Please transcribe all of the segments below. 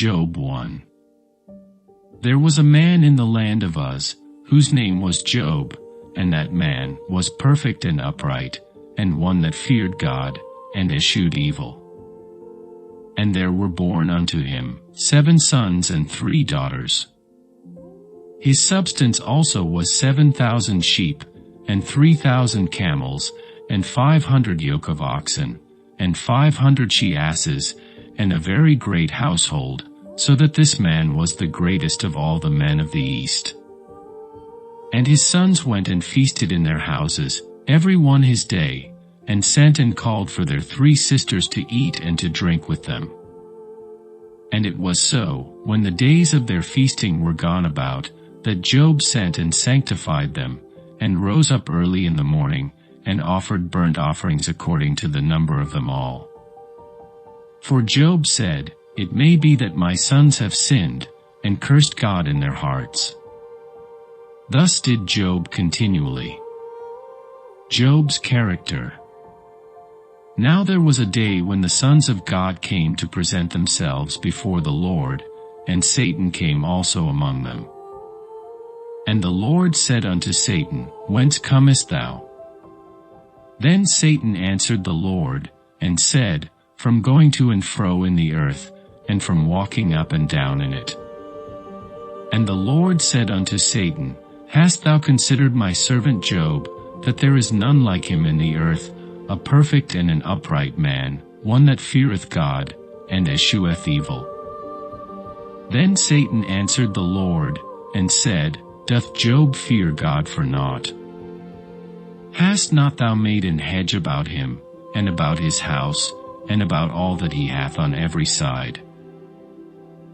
Job 1. There was a man in the land of Uz, whose name was Job, and that man was perfect and upright, and one that feared God, and eschewed evil. And there were born unto him 7 sons and 3 daughters. His substance also was 7,000 sheep, and 3,000 camels, and 500 yoke of oxen, and 500 she-asses, and a very great household, so that this man was the greatest of all the men of the east. And his sons went and feasted in their houses, every one his day, and sent and called for their 3 sisters to eat and to drink with them. And it was so, when the days of their feasting were gone about, that Job sent and sanctified them, and rose up early in the morning, and offered burnt offerings according to the number of them all. For Job said, It may be that my sons have sinned, and cursed God in their hearts. Thus did Job continually. Job's character. Now there was a day when the sons of God came to present themselves before the Lord, and Satan came also among them. And the Lord said unto Satan, Whence comest thou? Then Satan answered the Lord, and said, From going to and fro in the earth, and from walking up and down in it. And the Lord said unto Satan, Hast thou considered my servant Job, that there is none like him in the earth, a perfect and an upright man, one that feareth God, and escheweth evil? Then Satan answered the Lord, and said, Doth Job fear God for naught? Hast not thou made an hedge about him, and about his house, and about all that he hath on every side?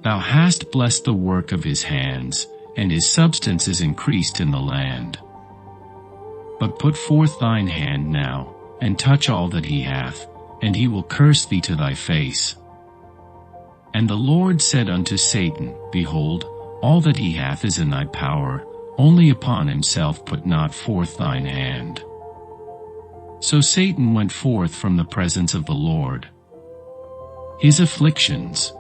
Thou hast blessed the work of his hands, and his substance is increased in the land. But put forth thine hand now, and touch all that he hath, and he will curse thee to thy face. And the Lord said unto Satan, Behold, all that he hath is in thy power, only upon himself put not forth thine hand. So Satan went forth from the presence of the Lord. His afflictions.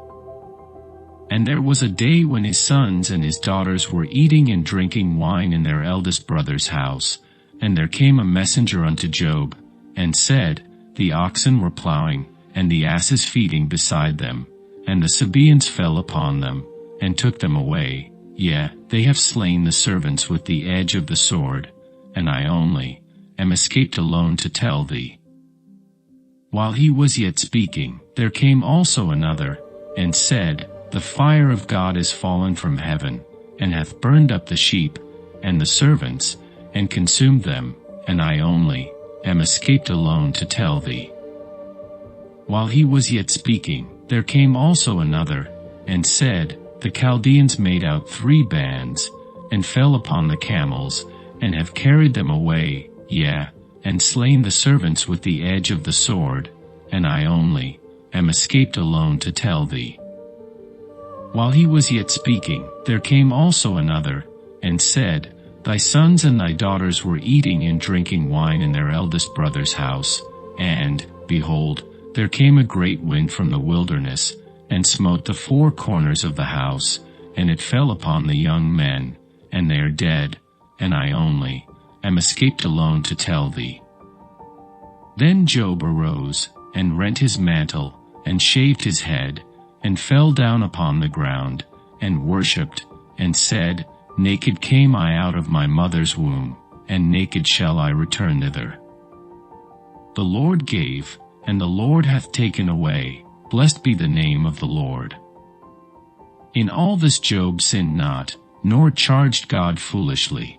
And there was a day when his sons and his daughters were eating and drinking wine in their eldest brother's house, and there came a messenger unto Job, and said, The oxen were plowing, and the asses feeding beside them, and the Sabaeans fell upon them, and took them away. Yea, they have slain the servants with the edge of the sword, and I only am escaped alone to tell thee. While he was yet speaking, there came also another, and said, The fire of God is fallen from heaven, and hath burned up the sheep, and the servants, and consumed them, and I only am escaped alone to tell thee. While he was yet speaking, there came also another, and said, The Chaldeans made out 3 bands, and fell upon the camels, and have carried them away, yea, and slain the servants with the edge of the sword, and I only am escaped alone to tell thee. While he was yet speaking, there came also another, and said, Thy sons and thy daughters were eating and drinking wine in their eldest brother's house, and, behold, there came a great wind from the wilderness, and smote the 4 corners of the house, and it fell upon the young men, and they are dead, and I only am escaped alone to tell thee. Then Job arose, and rent his mantle, and shaved his head, and fell down upon the ground, and worshipped, and said, Naked came I out of my mother's womb, and naked shall I return thither. The Lord gave, and the Lord hath taken away, blessed be the name of the Lord. In all this Job sinned not, nor charged God foolishly.